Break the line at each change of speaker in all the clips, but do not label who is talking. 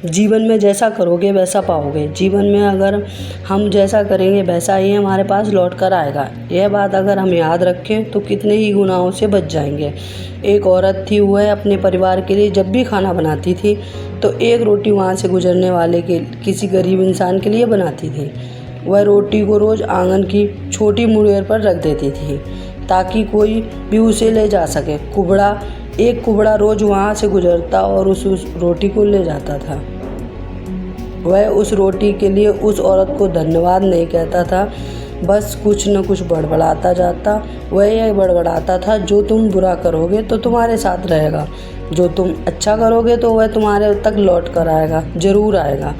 जीवन में जैसा करोगे वैसा पाओगे। जीवन में अगर हम जैसा करेंगे वैसा ही हमारे पास लौट कर आएगा। यह बात अगर हम याद रखें तो कितने ही गुनाहों से बच जाएंगे। एक औरत थी, वह अपने परिवार के लिए जब भी खाना बनाती थी तो एक रोटी वहाँ से गुजरने वाले के किसी गरीब इंसान के लिए बनाती थी। वह रोटी को रोज़ आंगन की छोटी मुड़ेर पर रख देती थी ताकि कोई भी उसे ले जा सके। एक कुबड़ा रोज़ वहाँ से गुजरता और उस रोटी को ले जाता था। वह उस रोटी के लिए उस औरत को धन्यवाद नहीं कहता था, बस कुछ न कुछ बड़बड़ाता जाता। वह यह बड़बड़ाता था, जो तुम बुरा करोगे तो तुम्हारे साथ रहेगा, जो तुम अच्छा करोगे तो वह तुम्हारे तक लौट कर आएगा, ज़रूर आएगा।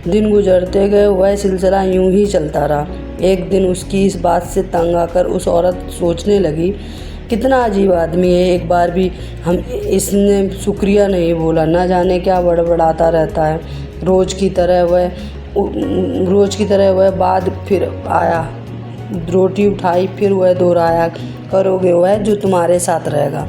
दिन गुजरते गए, वह सिलसिला यूं ही चलता रहा। एक दिन उसकी इस बात से तंग आकर उस औरत सोचने लगी, कितना अजीब आदमी है, एक बार भी इसने शुक्रिया नहीं बोला, न जाने क्या बड़बड़ाता रहता है। रोज़ की तरह वह बाद फिर आया, रोटी उठाई, फिर वह दोहराया, करोगे वह जो तुम्हारे साथ रहेगा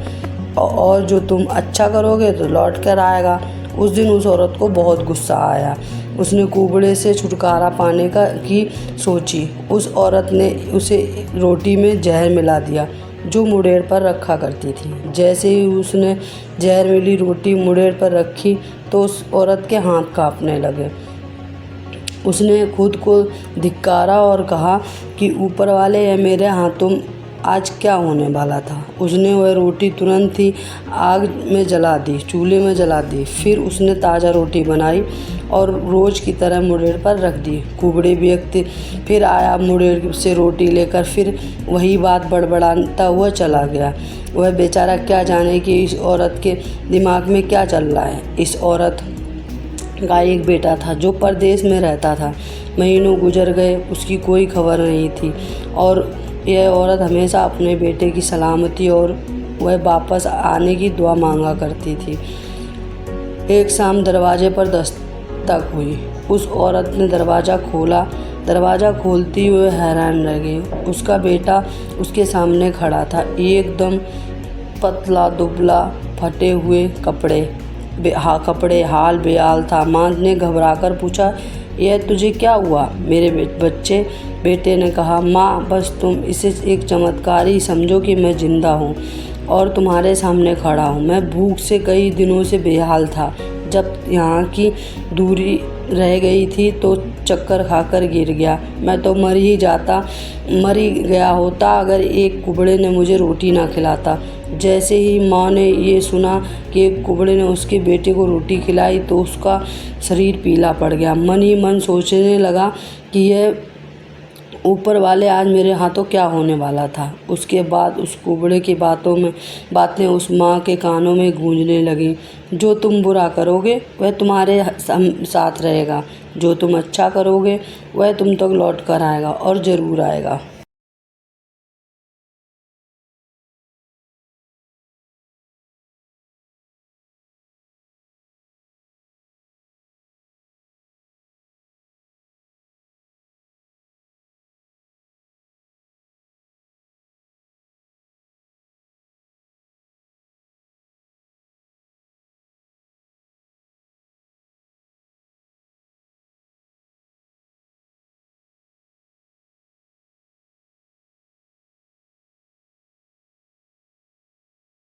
और जो तुम अच्छा करोगे तो लौट कर आएगा। उस दिन उस औरत को बहुत गुस्सा आया। उसने कुबड़े से छुटकारा पाने की सोची। उस औरत ने उसे रोटी में जहर मिला दिया जो मुड़ेर पर रखा करती थी। जैसे ही उसने जहर मिली रोटी मुड़ेर पर रखी तो उस औरत के हाथ कांपने लगे। उसने खुद को धिक्कारा और कहा कि ऊपर वाले, यह मेरे हाथों आज क्या होने वाला था। उसने वह रोटी तुरंत ही चूल्हे में जला दी। फिर उसने ताज़ा रोटी बनाई और रोज़ की तरह मुड़ेर पर रख दी। कुबड़े व्यक्ति फिर आया, मुड़ेर से रोटी लेकर फिर वही बात बड़बड़ाता हुआ चला गया। वह बेचारा क्या जाने कि इस औरत के दिमाग में क्या चल रहा है। इस औरत का एक बेटा था जो परदेश में रहता था। महीनों गुजर गए, उसकी कोई खबर नहीं थी और यह औरत हमेशा अपने बेटे की सलामती और वह वापस आने की दुआ मांगा करती थी। एक शाम दरवाजे पर दस्तक हुई। उस औरत ने दरवाज़ा खोला। दरवाज़ा खोलती हुए हैरान रह गई। उसका बेटा उसके सामने खड़ा था, एकदम पतला दुबला, फटे हुए कपड़े, हाल बेहाल था। माँ ने घबराकर पूछा, यह तुझे क्या हुआ मेरे बेटे ने कहा, माँ बस तुम इसे एक चमत्कार ही समझो कि मैं ज़िंदा हूँ और तुम्हारे सामने खड़ा हूँ। मैं भूख से कई दिनों से बेहाल था। जब यहाँ की दूरी रह गई थी तो चक्कर खाकर गिर गया। मैं तो मर ही गया होता अगर एक कुबड़े ने मुझे रोटी ना खिलाता। जैसे ही माँ ने ये सुना कि एक कुबड़े ने उसके बेटे को रोटी खिलाई तो उसका शरीर पीला पड़ गया। मन ही मन सोचने लगा कि यह ऊपर वाले आज मेरे हाथों क्या होने वाला था। उसके बाद उस कुबड़े की बातें उस माँ के कानों में गूंजने लगीं। जो तुम बुरा करोगे वह तुम्हारे साथ रहेगा, जो तुम अच्छा करोगे वह तुम तक लौट कर आएगा और ज़रूर आएगा।